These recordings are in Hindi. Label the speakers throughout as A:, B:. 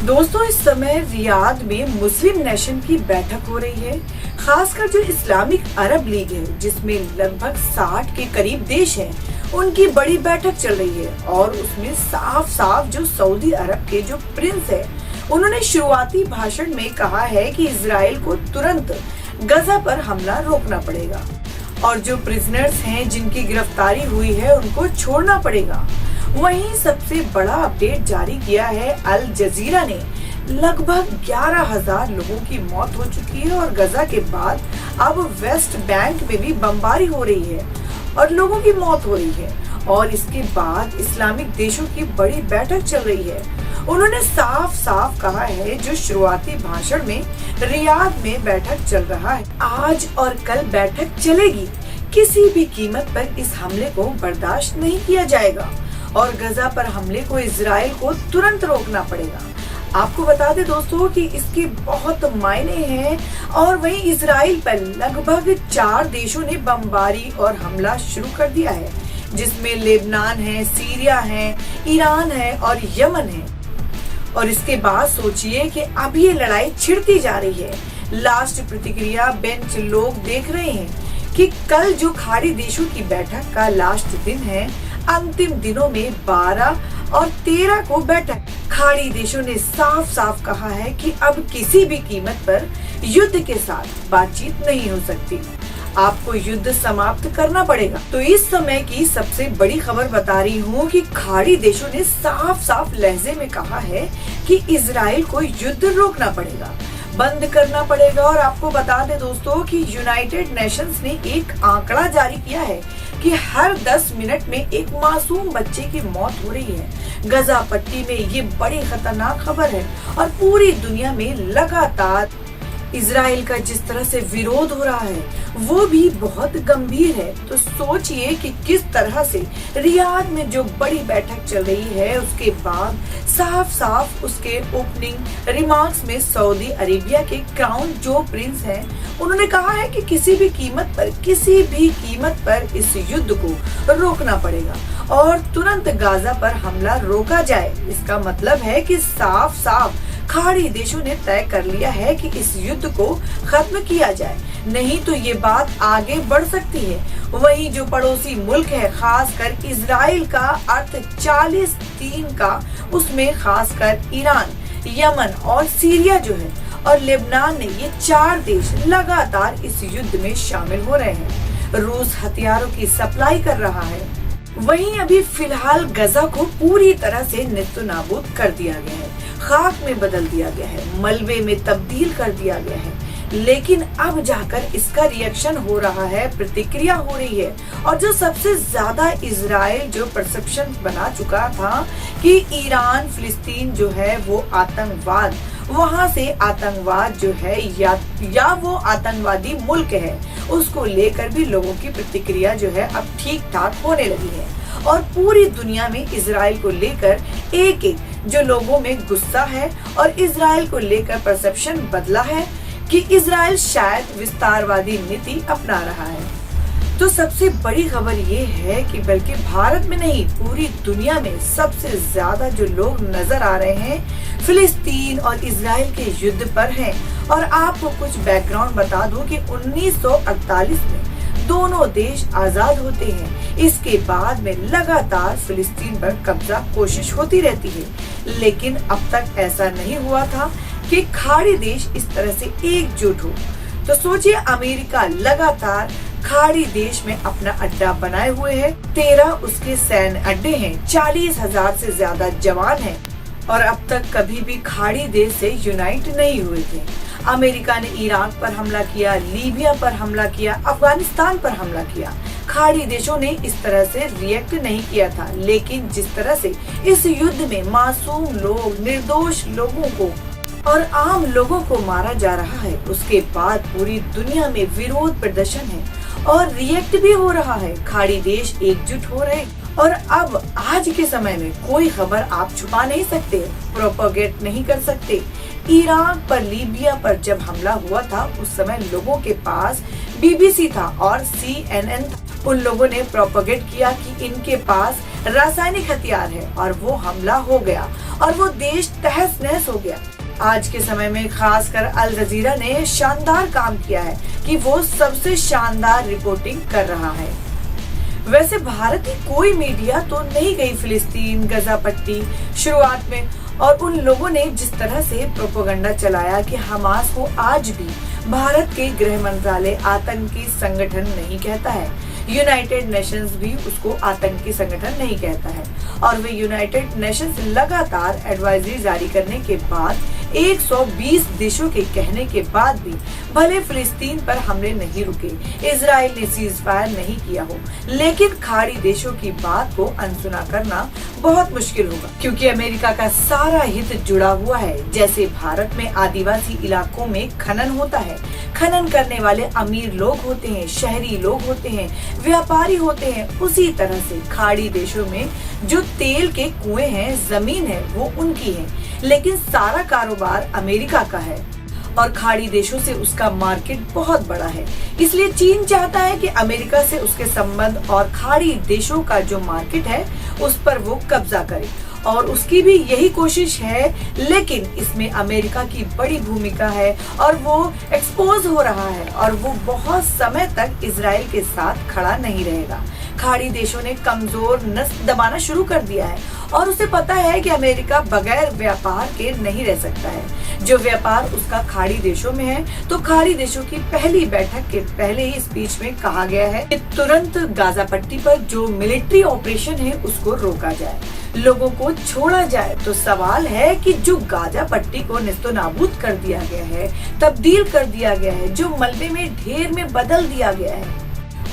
A: दोस्तों, इस समय रियाद में मुस्लिम नेशन की बैठक हो रही है। खासकर जो इस्लामिक अरब लीग है, जिसमें लगभग 60 के करीब देश हैं, उनकी बड़ी बैठक चल रही है। और उसमें साफ साफ जो सऊदी अरब के जो प्रिंस है, उन्होंने शुरुआती भाषण में कहा है कि इजराइल को तुरंत गजा पर हमला रोकना पड़ेगा और जो प्रिजनर्स हैं जिनकी गिरफ्तारी हुई है उनको छोड़ना पड़ेगा। वहीं सबसे बड़ा अपडेट जारी किया है अल जजीरा ने। लगभग 11,000 लोगों की मौत हो चुकी है और गजा के बाद अब वेस्ट बैंक में भी बमबारी हो रही है और लोगों की मौत हो रही है। और इसके बाद इस्लामिक देशों की बड़ी बैठक चल रही है। उन्होंने साफ साफ कहा है, जो शुरुआती भाषण में रियाद में बैठक चल रहा है, आज और कल बैठक चलेगी। किसी भी कीमत पर इस हमले को बर्दाश्त नहीं किया जाएगा और गजा पर हमले को इजराइल को तुरंत रोकना पड़ेगा। आपको बता दें दोस्तों कि इसके बहुत मायने हैं। और वहीं इजराइल पर लगभग 4 देशों ने बमबारी और हमला शुरू कर दिया है, जिसमें लेबनान है, सीरिया है, ईरान है और यमन है। और इसके बाद सोचिए कि अब ये लड़ाई छिड़ती जा रही है। लास्ट प्रतिक्रिया बेंच लोग देख रहे हैं कि कल जो खाड़ी देशों की बैठक का लास्ट दिन है, अंतिम दिनों में 12 और 13 को बैठक। खाड़ी देशों ने साफ साफ कहा है कि अब किसी भी कीमत पर युद्ध के साथ बातचीत नहीं हो सकती। आपको युद्ध समाप्त करना पड़ेगा। तो इस समय की सबसे बड़ी खबर बता रही हूँ कि खाड़ी देशों ने साफ साफ लहजे में कहा है कि इजराइल को युद्ध रोकना पड़ेगा, बंद करना पड़ेगा। और आपको बता दें दोस्तों कि यूनाइटेड नेशंस ने एक आंकड़ा जारी किया है कि हर 10 मिनट में एक मासूम बच्चे की मौत हो रही है। गजा पट्टी में ये बड़ी खतरनाक खबर है और पूरी दुनिया में लगातार इजराइल का जिस तरह से विरोध हो रहा है वो भी बहुत गंभीर है। तो सोचिए कि किस तरह से रियाद में जो बड़ी बैठक चल रही है, उसके बाद साफ साफ उसके ओपनिंग रिमार्क्स में सऊदी अरेबिया के क्राउन जो प्रिंस हैं, उन्होंने कहा है कि किसी भी कीमत पर इस युद्ध को रोकना पड़ेगा और तुरंत गाजा पर हमला रोका जाए। इसका मतलब है कि साफ साफ खाड़ी देशों ने तय कर लिया है कि इस युद्ध को खत्म किया जाए, नहीं तो ये बात आगे बढ़ सकती है। वहीं जो पड़ोसी मुल्क है, खासकर इजराइल का अर्थ 40-3 का, उसमें खासकर ईरान, यमन और सीरिया जो है और लेबनान ने, ये 4 देश लगातार इस युद्ध में शामिल हो रहे हैं। रूस हथियारों की सप्लाई कर रहा है। वहीं अभी फिलहाल गजा को पूरी तरह से नेस्तनाबूद कर दिया गया है, खाक में बदल दिया गया है, मलबे में तब्दील कर दिया गया है। लेकिन अब जाकर इसका रिएक्शन हो रहा है, प्रतिक्रिया हो रही है। और जो सबसे ज्यादा इजराइल जो परसेप्शन बना चुका था कि ईरान फिलिस्तीन जो है वो आतंकवाद, वहां से आतंकवाद जो है या वो आतंकवादी मुल्क है, उसको लेकर भी लोगों की प्रतिक्रिया जो है अब ठीक ठाक होने लगी है। और पूरी दुनिया में इजराइल को लेकर एक जो लोगों में गुस्सा है और इजराइल को लेकर परसेप्शन बदला है कि इजराइल शायद विस्तारवादी नीति अपना रहा है। तो सबसे बड़ी खबर ये है कि बल्कि भारत में नहीं, पूरी दुनिया में सबसे ज्यादा जो लोग नजर आ रहे हैं फिलिस्तीन और इजराइल के युद्ध पर हैं। और आपको कुछ बैकग्राउंड बता दूं कि 1948 में दोनों देश आजाद होते हैं। इसके बाद में लगातार फिलिस्तीन पर कब्जा कोशिश होती रहती है, लेकिन अब तक ऐसा नहीं हुआ था कि खाड़ी देश इस तरह से एकजुट हो। तो सोचिए, अमेरिका लगातार खाड़ी देश में अपना अड्डा बनाए हुए है। 13 उसके सैन्य अड्डे हैं, 40,000 से ज्यादा जवान हैं और अब तक कभी भी खाड़ी देश से यूनाइट नहीं हुए थे। अमेरिका ने इराक पर हमला किया, लीबिया पर हमला किया, अफगानिस्तान पर हमला किया। खाड़ी देशों ने इस तरह से रिएक्ट नहीं किया था, लेकिन जिस तरह से इस युद्ध में मासूम लोग, निर्दोष लोगों को और आम लोगों को मारा जा रहा है, उसके बाद पूरी दुनिया में विरोध प्रदर्शन है और रिएक्ट भी हो रहा है। खाड़ी देश एकजुट हो रहे और अब आज के समय में कोई खबर आप छुपा नहीं सकते, प्रोपोगेट नहीं कर सकते। इराक पर, लीबिया पर जब हमला हुआ था, उस समय लोगों के पास बीबीसी था और CNN था। उन लोगों ने प्रोपोगेट किया कि इनके पास रासायनिक हथियार है और वो हमला हो गया और वो देश तहस नहस हो गया। आज के समय में खासकर अल जजीरा ने शानदार काम किया है कि वो सबसे शानदार रिपोर्टिंग कर रहा है। वैसे भारतीय कोई मीडिया तो नहीं गई फिलिस्तीन, गजा पट्टी शुरुआत में, और उन लोगों ने जिस तरह से प्रोपेगेंडा चलाया कि हमास को आज भी भारत के गृह मंत्रालय आतंकी संगठन नहीं कहता है, यूनाइटेड नेशंस भी उसको आतंकी संगठन नहीं कहता है, और वे यूनाइटेड नेशंस लगातार एडवाइजरी जारी करने के बाद 120 देशों के कहने के बाद भी भले फिलिस्तीन पर हमले नहीं रुके, इजराइल ने सीज फायर नहीं किया हो, लेकिन खाड़ी देशों की बात को अनसुना करना बहुत मुश्किल होगा, क्योंकि अमेरिका का सारा हित जुड़ा हुआ है। जैसे भारत में आदिवासी इलाकों में खनन होता है, खनन करने वाले अमीर लोग होते हैं, शहरी लोग होते हैं, व्यापारी होते हैं, उसी तरह से खाड़ी देशों में जो तेल के कुएं हैं, जमीन है, वो उनकी है, लेकिन सारा कारोबार अमेरिका का है और खाड़ी देशों से उसका मार्केट बहुत बड़ा है। इसलिए चीन चाहता है कि अमेरिका से उसके संबंध और खाड़ी देशों का जो मार्केट है उस पर वो कब्जा करे, और उसकी भी यही कोशिश है, लेकिन इसमें अमेरिका की बड़ी भूमिका है और वो एक्सपोज हो रहा है और वो बहुत समय तक इजराइल के साथ खड़ा नहीं रहेगा। खाड़ी देशों ने कमजोर नस दबाना शुरू कर दिया है और उसे पता है कि अमेरिका बगैर व्यापार के नहीं रह सकता है। जो व्यापार उसका खाड़ी देशों में है, तो खाड़ी देशों की पहली बैठक के पहले ही स्पीच में कहा गया है कि तुरंत गाजा पट्टी पर जो मिलिट्री ऑपरेशन है उसको रोका जाए, लोगों को छोड़ा जाए। तो सवाल है कि जो गाजा पट्टी को निस्तो नाबूद कर दिया गया है, तब्दील कर दिया गया है, जो मलबे में ढेर में बदल दिया गया है,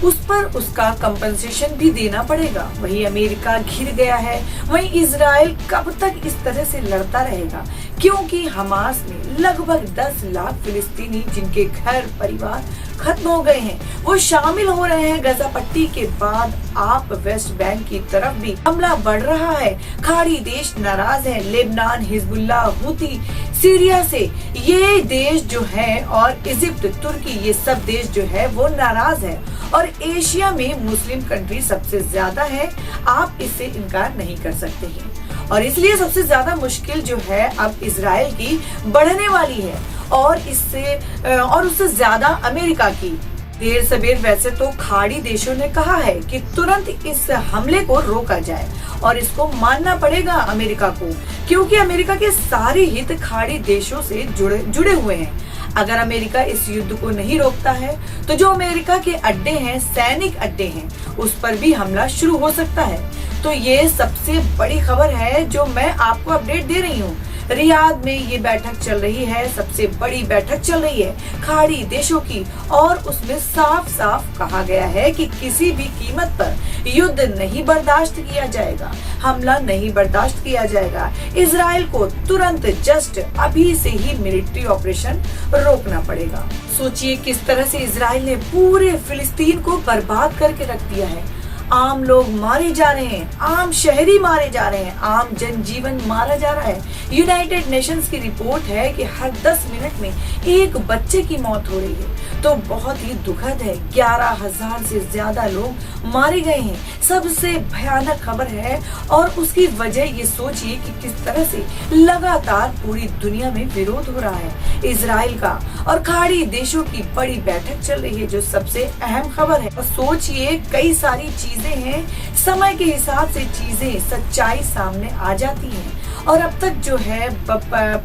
A: उस पर उसका कंपनसेशन भी देना पड़ेगा। वहीं अमेरिका घिर गया है, वहीं इजराइल कब तक इस तरह से लड़ता रहेगा, क्योंकि हमास में लगभग 10 लाख फिलिस्तीनी जिनके घर परिवार खत्म हो गए हैं, वो शामिल हो रहे हैं। गजा पट्टी के बाद आप वेस्ट बैंक की तरफ भी हमला बढ़ रहा है। खाड़ी देश नाराज है, लेबनान, हिजबुल्लाह, हुती, सीरिया से ये देश जो है, और इजिप्ट, तुर्की, ये सब देश जो है वो नाराज है, और एशिया में मुस्लिम कंट्री सबसे ज्यादा है, आप इससे इनकार नहीं कर सकते हैं। और इसलिए सबसे ज्यादा मुश्किल जो है अब इजराइल की बढ़ने वाली है, और उससे ज्यादा अमेरिका की। देर सबेर वैसे तो खाड़ी देशों ने कहा है कि तुरंत इस हमले को रोका जाए, और इसको मानना पड़ेगा अमेरिका को, क्योंकि अमेरिका के सारे हित खाड़ी देशों से जुड़े हुए हैं। अगर अमेरिका इस युद्ध को नहीं रोकता है तो जो अमेरिका के अड्डे हैं, सैनिक अड्डे हैं, उस पर भी हमला शुरू हो सकता है। तो ये सबसे बड़ी खबर है जो मैं आपको अपडेट दे रही हूँ। रियाद में ये बैठक चल रही है, सबसे बड़ी बैठक चल रही है खाड़ी देशों की, और उसमें साफ साफ कहा गया है कि किसी भी कीमत पर युद्ध नहीं बर्दाश्त किया जाएगा, हमला नहीं बर्दाश्त किया जाएगा। इजराइल को तुरंत जस्ट अभी से ही मिलिट्री ऑपरेशन रोकना पड़ेगा। सोचिए किस तरह से इजराइल ने पूरे फिलिस्तीन को बर्बाद करके रख दिया है। आम लोग मारे जा रहे हैं, आम शहरी मारे जा रहे हैं, आम जनजीवन मारा जा रहा है। यूनाइटेड नेशंस की रिपोर्ट है कि हर 10 मिनट में एक बच्चे की मौत हो रही है, तो बहुत ही दुखद है। 11,000 से ज्यादा लोग मारे गए हैं, सबसे भयानक खबर है। और उसकी वजह ये सोचिए कि किस तरह से लगातार पूरी दुनिया में विरोध हो रहा है इजराइल का, और खाड़ी देशों की बड़ी बैठक चल रही है जो सबसे अहम खबर है। और सोचिए कई सारी चीजें हैं, समय के हिसाब से चीजें, सच्चाई सामने आ जाती हैं, और अब तक जो है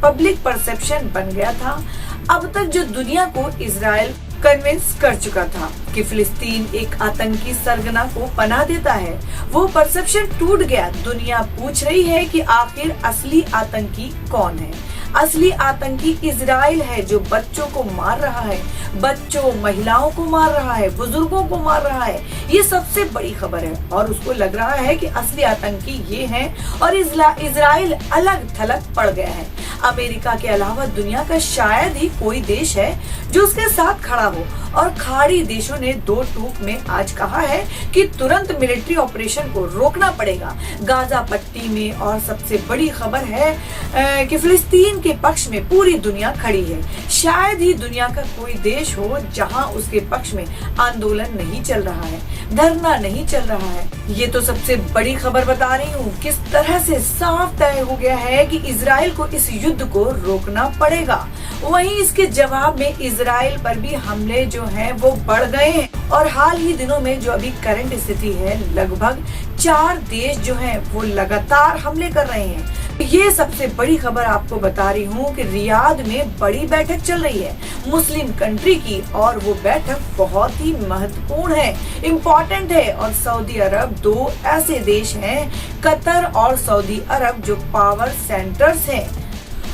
A: पब्लिक परसेप्शन बन गया था। अब तक जो दुनिया को इजराइल कन्विंस कर चुका था कि फिलिस्तीन एक आतंकी सरगना को पनाह देता है, वो परसेप्शन टूट गया। दुनिया पूछ रही है कि आखिर असली आतंकी कौन है। असली आतंकी इजराइल है जो बच्चों को मार रहा है, बच्चों, महिलाओं को मार रहा है, बुजुर्गों को मार रहा है। ये सबसे बड़ी खबर है, और उसको लग रहा है कि असली आतंकी ये हैं, और इजराइल अलग थलग पड़ गया है। अमेरिका के अलावा दुनिया का शायद ही कोई देश है जो उसके साथ खड़ा हो, और खाड़ी देशों ने ने दो टूक में आज कहा है कि तुरंत मिलिट्री ऑपरेशन को रोकना पड़ेगा गाजा पट्टी में। और सबसे बड़ी खबर है कि फिलिस्तीन के पक्ष में पूरी दुनिया खड़ी है। शायद ही दुनिया का कोई देश हो जहां उसके पक्ष में आंदोलन नहीं चल रहा है, धरना नहीं चल रहा है। ये तो सबसे बड़ी खबर बता रही हूँ। किस तरह से साफ तय हो गया है कि इजराइल को इस युद्ध को रोकना पड़ेगा। वहीं इसके जवाब में इजराइल पर भी हमले जो हैं वो बढ़ गए हैं। और हाल ही दिनों में जो अभी करंट स्थिति है, लगभग 4 देश जो हैं वो लगातार हमले कर रहे हैं। ये सबसे बड़ी खबर आपको बता रही हूँ कि रियाद में बड़ी बैठक चल रही है मुस्लिम कंट्री की, और वो बैठक बहुत ही महत्वपूर्ण है, इम्पोर्टेंट है। और सऊदी अरब 2 ऐसे देश हैं, कतर और सऊदी अरब, जो पावर सेंटर्स हैं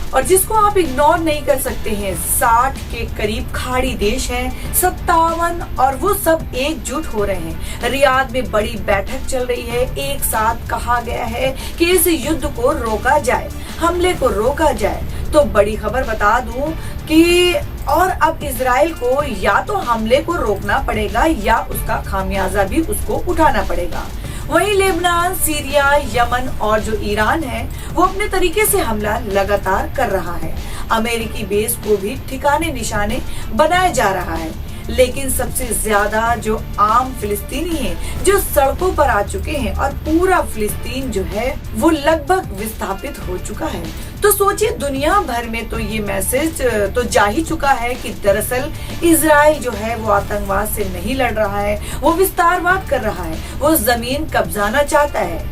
A: और जिसको आप इग्नोर नहीं कर सकते हैं। 60 के करीब खाड़ी देश हैं, 57, और वो सब एकजुट हो रहे हैं। रियाद में बड़ी बैठक चल रही है। एक साथ कहा गया है कि इस युद्ध को रोका जाए, हमले को रोका जाए। तो बड़ी खबर बता दूं कि और अब इजराइल को या तो हमले को रोकना पड़ेगा या उसका खामियाजा भी उसको उठाना पड़ेगा। वहीं लेबनान, सीरिया, यमन और जो ईरान है वो अपने तरीके से हमला लगातार कर रहा है। अमेरिकी बेस को भी ठिकाने निशाने बनाया जा रहा है। लेकिन सबसे ज्यादा जो आम फिलिस्तीनी हैं, जो सड़कों पर आ चुके हैं, और पूरा फिलिस्तीन जो है वो लगभग विस्थापित हो चुका है। तो सोचिए, दुनिया भर में तो ये मैसेज तो जा ही चुका है कि दरअसल इजराइल जो है वो आतंकवाद से नहीं लड़ रहा है, वो विस्तारवाद कर रहा है, वो जमीन कब्जाना चाहता है।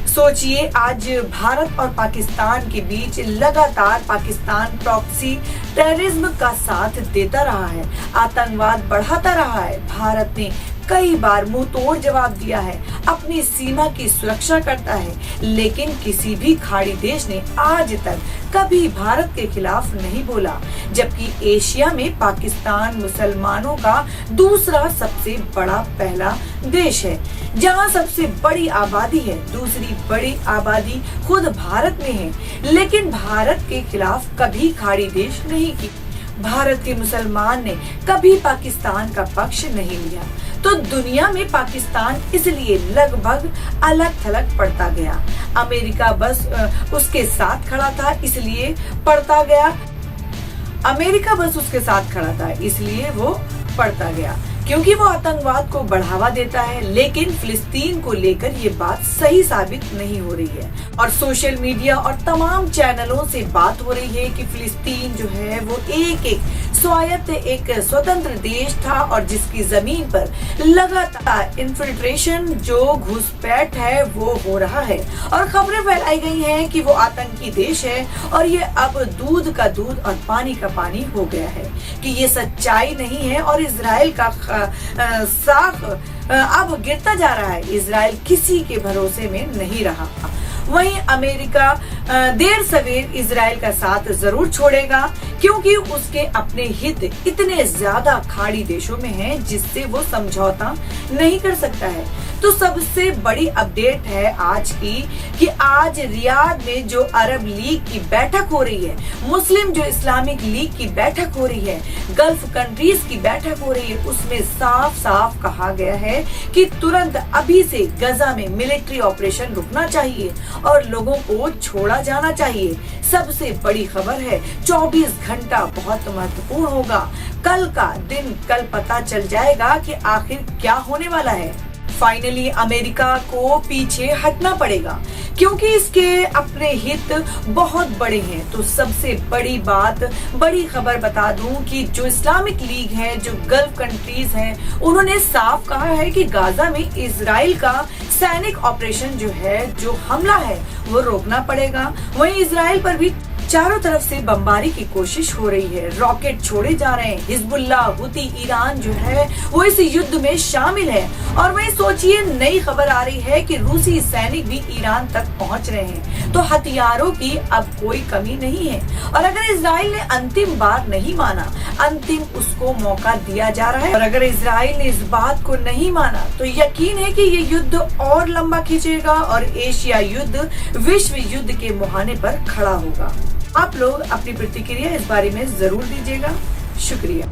A: सोचिए, आज भारत और पाकिस्तान के बीच लगातार पाकिस्तान प्रॉक्सी टेररिज्म का साथ देता रहा है, आतंकवाद बढ़ाता रहा है। भारत ने कई बार मुंह तोड़ जवाब दिया है, अपनी सीमा की सुरक्षा करता है, लेकिन किसी भी खाड़ी देश ने आज तक कभी भारत के खिलाफ नहीं बोला। जबकि एशिया में पाकिस्तान मुसलमानों का दूसरा सबसे बड़ा पहला देश है, जहां सबसे बड़ी आबादी है। दूसरी बड़ी आबादी खुद भारत में है, लेकिन भारत के खिलाफ कभी खाड़ी देश नहीं की। भारत के मुसलमान ने कभी पाकिस्तान का पक्ष नहीं लिया। तो दुनिया में पाकिस्तान इसलिए लगभग अलग थलग पड़ता गया। अमेरिका बस उसके साथ खड़ा था, इसलिए पड़ता गया। अमेरिका बस उसके साथ खड़ा था, इसलिए वो पड़ता गया, क्योंकि वो आतंकवाद को बढ़ावा देता है। लेकिन फिलिस्तीन को लेकर ये बात सही साबित नहीं हो रही है, और सोशल मीडिया और तमाम चैनलों से बात हो रही है कि फिलिस्तीन जो है वो एक स्वायत्त, एक स्वतंत्र देश था, और जिसकी जमीन पर लगातार इन्फिल्ट्रेशन, जो घुसपैठ है वो हो रहा है। और खबरें फैलाई गई हैं कि वो आतंकी देश है, और ये अब दूध का दूध और पानी का पानी हो गया है, कि ये सच्चाई नहीं है। और इजराइल का साख अब गिरता जा रहा है। इजराइल किसी के भरोसे में नहीं रहा। वहीं अमेरिका देर सवेर इजराइल का साथ जरूर छोड़ेगा, क्योंकि उसके अपने हित इतने ज्यादा खाड़ी देशों में हैं, जिससे वो समझौता नहीं कर सकता है। तो सबसे बड़ी अपडेट है आज की कि आज रियाद में जो अरब लीग की बैठक हो रही है, मुस्लिम जो इस्लामिक लीग की बैठक हो रही है, गल्फ कंट्रीज की बैठक हो रही है, उसमें साफ साफ कहा गया है कि तुरंत अभी से गजा में मिलिट्री ऑपरेशन रुकना चाहिए और लोगों को छोड़ा जाना चाहिए। सबसे बड़ी खबर है, 24 घंटा बहुत महत्वपूर्ण होगा। कल का दिन कल पता चल जाएगा कि आखिर क्या होने वाला है। फाइनली अमेरिका को पीछे हटना पड़ेगा, क्योंकि इसके अपने हित बहुत बड़े हैं। तो सबसे बड़ी बात, बड़ी खबर बता दूं कि जो इस्लामिक लीग है, जो गल्फ कंट्रीज हैं, उन्होंने साफ कहा है कि गाजा में इजराइल का सैनिक ऑपरेशन जो है, जो हमला है, वो रोकना पड़ेगा। वहीं इजराइल पर भी चारों तरफ से बमबारी की कोशिश हो रही है, रॉकेट छोड़े जा रहे हैं। हिजबुल्लाह, हुती, ईरान जो है वो इस युद्ध में शामिल है। और वहीं सोचिए, नई खबर आ रही है कि रूसी सैनिक भी ईरान तक पहुंच रहे हैं। तो हथियारों की अब कोई कमी नहीं है। और अगर इजराइल ने अंतिम बार नहीं माना, अंतिम उसको मौका दिया जा रहा है। और अगर इजराइल ने इस बात को नहीं माना, तो यकीन है कि ये युद्ध और लंबा खींचेगा और एशिया युद्ध विश्व युद्ध के मुहाने पर खड़ा होगा। आप लोग अपनी प्रतिक्रिया इस बारे में जरूर दीजिएगा। शुक्रिया।